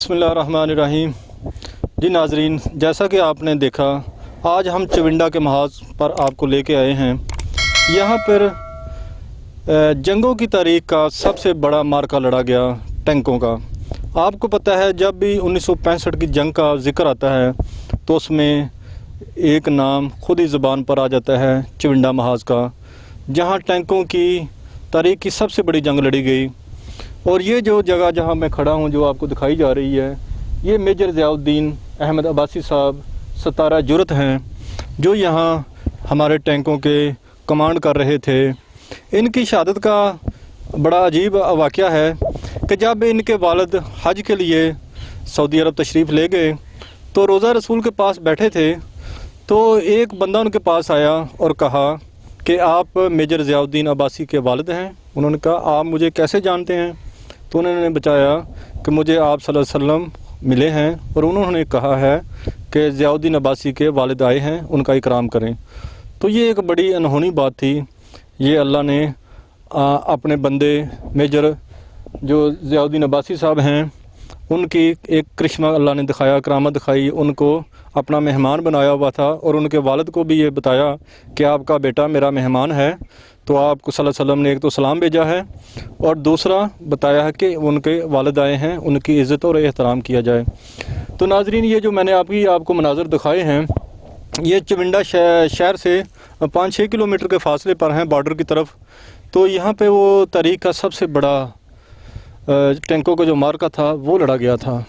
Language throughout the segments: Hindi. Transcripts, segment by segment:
बिस्मिल्लाहिर्रहमानिर्रहीम। जी नाजरीन, जैसा कि आपने देखा, आज हम चविंडा के महाज पर आपको लेके आए हैं। यहाँ पर जंगों की तारीख का सबसे बड़ा मार्का लड़ा गया टैंकों का। आपको पता है, जब भी 1965 की जंग का जिक्र आता है तो उसमें एक नाम खुद ही ज़बान पर आ जाता है, चविंडा महाज का, जहाँ टैंकों की तारीख की सबसे बड़ी जंग लड़ी गई। और ये जो जगह जहाँ मैं खड़ा हूँ, जो आपको दिखाई जा रही है, ये मेजर ज़ियाउद्दीन अहमद अब्बासी साहब 17 जुरत हैं, जो यहाँ हमारे टैंकों के कमांड कर रहे थे। इनकी शहादत का बड़ा अजीब वाक़या है कि जब इनके वालिद हज के लिए सऊदी अरब तशरीफ़ ले गए तो रोज़ा रसूल के पास बैठे थे, तो एक बंदा उनके पास आया और कहा कि आप मेजर ज़ियाउद्दीन अब्बासी के वालिद हैं। उन्होंने कहा, आप मुझे कैसे जानते हैं? तो उन्होंने बताया कि मुझे आप सल्लल्लाहु अलैहि वसल्लम मिले हैं और उन्होंने कहा है कि ज़ियाउद्दीन अब्बासी के वालिद आए हैं, उनका इकराम करें। तो ये एक बड़ी अनहोनी बात थी। ये अल्लाह ने अपने बंदे मेजर जो ज़ियाउद्दीन अब्बासी साहब हैं, उनकी एक करिश्मा अल्लाह ने दिखाया, करामत दिखाई, उनको अपना मेहमान बनाया हुआ था और उनके वालिद को भी ये बताया कि आपका बेटा मेरा मेहमान है, तो आपको सल्लल्लाहु अलैहि वसल्लम ने एक तो सलाम भेजा है और दूसरा बताया है कि उनके वालिद आए हैं, उनकी इज़्ज़त और एहतराम किया जाए। तो नाजरीन, ये जो मैंने आपको मनाज़र दिखाए हैं, ये चविंडा शहर से 5-6 किलोमीटर के फासले पर हैं, बॉर्डर की तरफ। तो यहाँ पे वो तारीख का सबसे बड़ा टैंकों का जो मार्का था वो लड़ा गया था।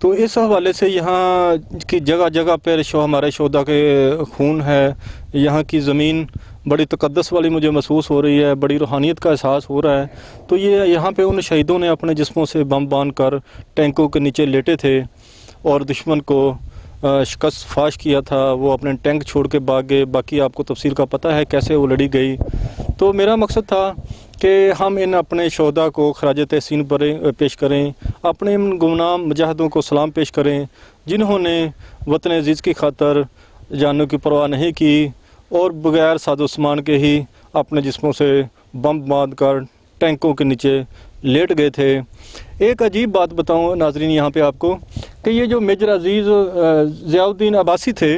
तो इस हवाले से यहाँ की जगह जगह पर हमारे शोहदा के खून है। यहाँ की ज़मीन बड़ी तक़द्दस वाली मुझे महसूस हो रही है, बड़ी रूहानियत का एहसास हो रहा है। तो ये यहाँ पे उन शहीदों ने अपने जिस्मों से बम बांध कर टैंकों के नीचे लेटे थे और दुश्मन को शिकस्त फाश किया था। वो अपने टैंक छोड़ के भाग गए। बाकी आपको तफसील का पता है कैसे वो लड़ी गई। तो मेरा मकसद था कि हम इन अपने शोहदा को खराज तहसीन पेश करें, अपने इन गुमनाम मुजाहिदों को सलाम पेश करें, जिन्होंने वतन अज़ीज़ की खातर जानों की परवाह नहीं की और बग़ैर सादो सामान के ही अपने जिस्मों से बम बांध कर टैंकों के नीचे लेट गए थे। एक अजीब बात बताऊं नाजरीन यहाँ पे आपको कि ये जो मेजर अजीज़ ज़ियाउद्दीन अब्बासी थे,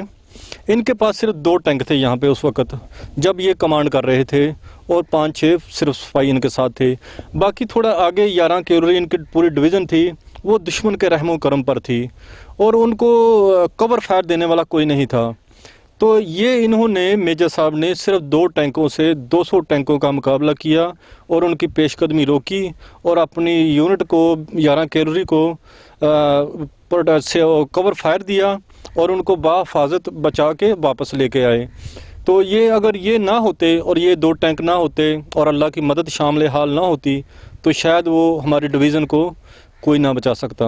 इनके पास सिर्फ 2 टैंक थे यहाँ पे उस वक़्त जब ये कमांड कर रहे थे, और 5-6 सिर्फ सिपाही इनके साथ थे। बाकी थोड़ा आगे 11 कैवलरी इनकी पूरी डिवीज़न थी, वो दुश्मन के रहमो करम पर थी और उनको कवर फायर देने वाला कोई नहीं था। तो ये इन्होंने मेजर साहब ने सिर्फ 2 टैंकों से 200 टैंकों का मुकाबला किया और उनकी पेशकदमी रोकी और अपनी यूनिट को 11 कैवलरी को कवर फायर दिया और उनको बाहिफाजत बचा के वापस लेके आए। तो ये अगर ये ना होते और ये 2 टैंक ना होते और अल्लाह की मदद शामिल हाल ना होती तो शायद वो हमारी डिवीज़न को कोई ना बचा सकता।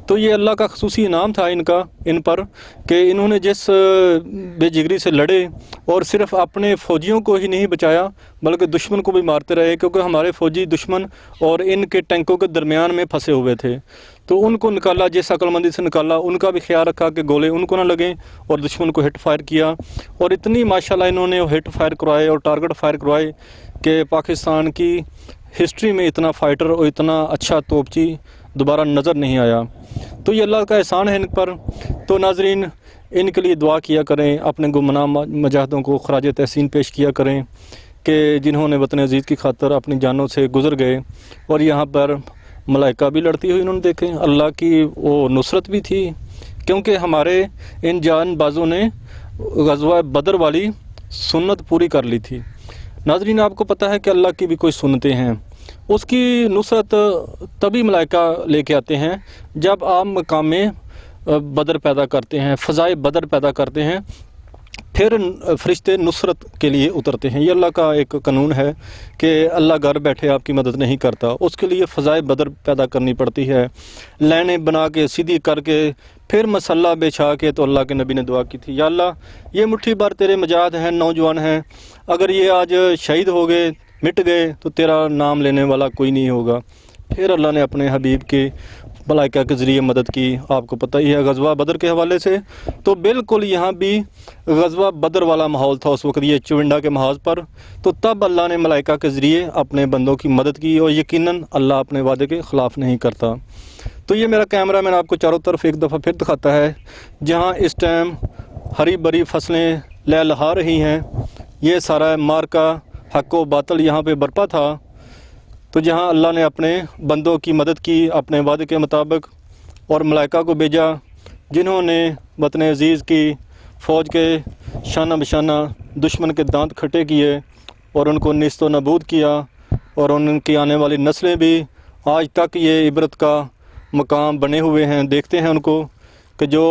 तो ये अल्लाह का ख़ुसूसी इनाम था इन पर कि इन्होंने जिस बेजिगरी से लड़े और सिर्फ अपने फ़ौजियों को ही नहीं बचाया बल्कि दुश्मन को भी मारते रहे, क्योंकि हमारे फ़ौजी दुश्मन और इनके टैंकों के दरमियान में फंसे हुए थे। तो उनको निकाला, जिस अक्लमंदी से निकाला, उनका भी ख्याल रखा कि गोले उनको ना लगें और दुश्मन को हिट फायर किया। और इतनी माशाल्लाह इन्होंने हिट फायर करवाए और टारगेट फायर करवाए कि पाकिस्तान की हिस्ट्री में इतना फ़ाइटर और इतना अच्छा तोपची दोबारा नज़र नहीं आया। तो ये अल्लाह का एहसान है इन पर। तो नाजरीन, इनके लिए दुआ किया करें, अपने गुमनाम मुजाहिदों को खराज तहसीन पेश किया करें कि जिन्होंने वतन अज़ीज़ की खातर अपनी जानों से गुज़र गए। और यहाँ पर मलाइका भी लड़ती हुई इन्होंने देखें, अल्लाह की वो नुसरत भी थी, क्योंकि हमारे इन जानबाजों ने ग़ज़वा बदर वाली सुन्नत पूरी कर ली थी। नाजरीन, आपको पता है कि अल्लाह की भी कोई सुन्नतें हैं, उसकी नुसरत तभी मलाइका लेके आते हैं जब आप मकाम में बदर पैदा करते हैं, फ़ज़ाए बदर पैदा करते हैं, फिर फ़रिश्ते नुसरत के लिए उतरते हैं। ये अल्लाह का एक कानून है कि अल्लाह घर बैठे आपकी मदद नहीं करता, उसके लिए फ़ज़ाए बदर पैदा करनी पड़ती है, लाइनें बना के सीधी करके फिर मसल्ला बिछा के। तो अल्लाह के नबी ने दुआ की थी, या अल्लाह, ये मुट्ठी भर तेरे मुजाहिद हैं, नौजवान हैं, अगर ये आज शहीद हो गए, मिट गए, तो तेरा नाम लेने वाला कोई नहीं होगा। फिर अल्लाह ने अपने हबीब के मलाइका के ज़रिए मदद की। आपको पता ही है ग़ज़वा बदर के हवाले से, तो बिल्कुल यहाँ भी ग़ज़वा बदर वाला माहौल था उस वक्त ये चविंडा के महाज पर। तो तब अल्लाह ने मलाइका के ज़रिए अपने बंदों की मदद की, और यकीनन अल्लाह अपने वादे के ख़िलाफ़ नहीं करता। तो ये मेरा कैमरा मैन आपको चारों तरफ एक दफ़ा फिर दिखाता है, जहाँ इस टाइम हरी भरी फसलें लहलहा रही हैं। ये सारा मार्का हक़ व बातिल यहाँ पे बरपा था। तो जहाँ अल्लाह ने अपने बंदों की मदद की अपने वादे के मुताबिक, और मलाइका को भेजा जिन्होंने वतन अज़ीज़ की फ़ौज के शाना बशाना दुश्मन के दांत खट्टे किए और उनको निस्त व नबूद किया। और उनकी आने वाली नस्लें भी आज तक ये इबरत का मकाम बने हुए हैं। देखते हैं उनको कि जो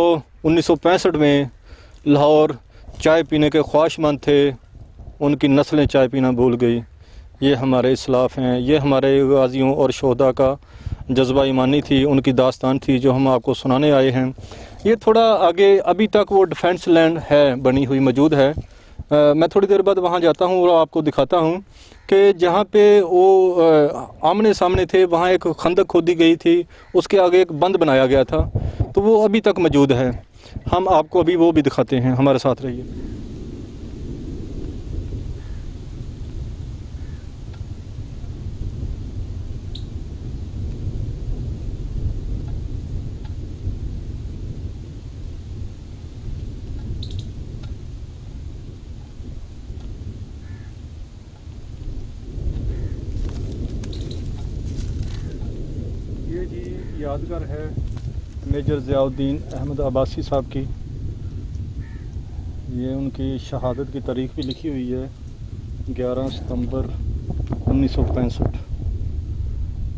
1965 में लाहौर चाय पीने के ख्वाहिशमंद थे, उनकी नस्लें चाय पीना भूल गई। ये हमारे इस्लाफ़ हैं, ये हमारे गाज़ियों और शोहदा का जज्बा ईमानी थी, उनकी दास्तान थी जो हम आपको सुनाने आए हैं। ये थोड़ा आगे अभी तक वो डिफेंस लैंड है, बनी हुई मौजूद है। मैं थोड़ी देर बाद वहाँ जाता हूँ और आपको दिखाता हूँ कि जहाँ पे वो आमने सामने थे वहाँ एक खंदक खोदी गई थी, उसके आगे एक बंद बनाया गया था, तो वो अभी तक मौजूद है। हम आपको अभी वो भी दिखाते हैं, हमारे साथ रहिए। ये जी यादगार है मेजर ज़ियाउद्दीन अहमद अब्बासी साहब की। ये उनकी शहादत की तारीख़ भी लिखी हुई है, 11 सितंबर 1965।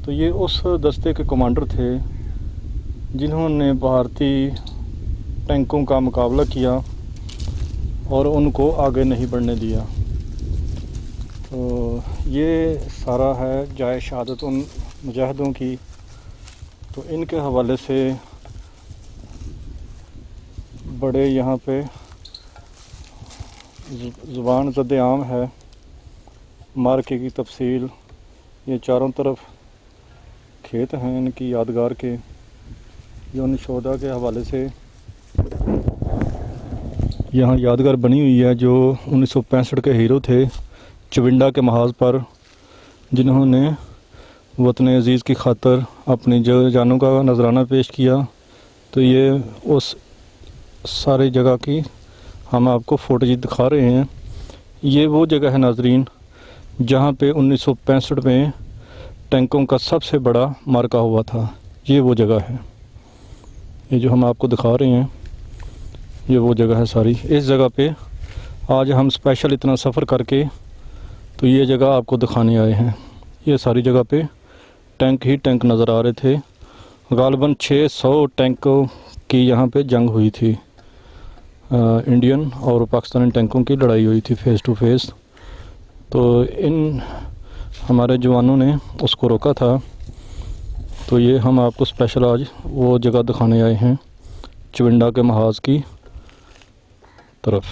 तो ये उस दस्ते के कमांडर थे जिन्होंने भारतीय टैंकों का मुकाबला किया और उनको आगे नहीं बढ़ने दिया। तो ये सारा है जाए शहादत उन मुजाहिदों की। तो इनके हवाले से बड़े यहाँ पे ज़ुबान ज़द-ए-आम है, मार्के की तफसील। ये चारों तरफ खेत हैं इनकी यादगार के, ये उन शोहदा के हवाले से यहाँ यादगार बनी हुई है जो 1965 के हीरो थे चविंडा के महाज पर, जिन्होंने वतन अज़ीज़ की खातर अपनी जानों का नजराना पेश किया। तो ये उस सारी जगह की हम आपको फ़ोटोज दिखा रहे हैं। ये वो जगह है नाजरीन जहाँ पे 1965 में टैंकों का सबसे बड़ा मार्का हुआ था। ये वो जगह है, ये जो हम आपको दिखा रहे हैं ये वो जगह है सारी। इस जगह पे आज हम स्पेशल इतना सफ़र करके तो ये जगह आपको दिखाने आए हैं। ये सारी जगह पे टैंक ही टैंक नज़र आ रहे थे। गालबन 600 टैंकों की यहाँ पे जंग हुई थी, इंडियन और पाकिस्तानी टैंकों की लड़ाई हुई थी फ़ेस टू फेस। तो इन हमारे जवानों ने उसको रोका था। तो ये हम आपको स्पेशल आज वो जगह दिखाने आए हैं चविंडा के महाज की तरफ।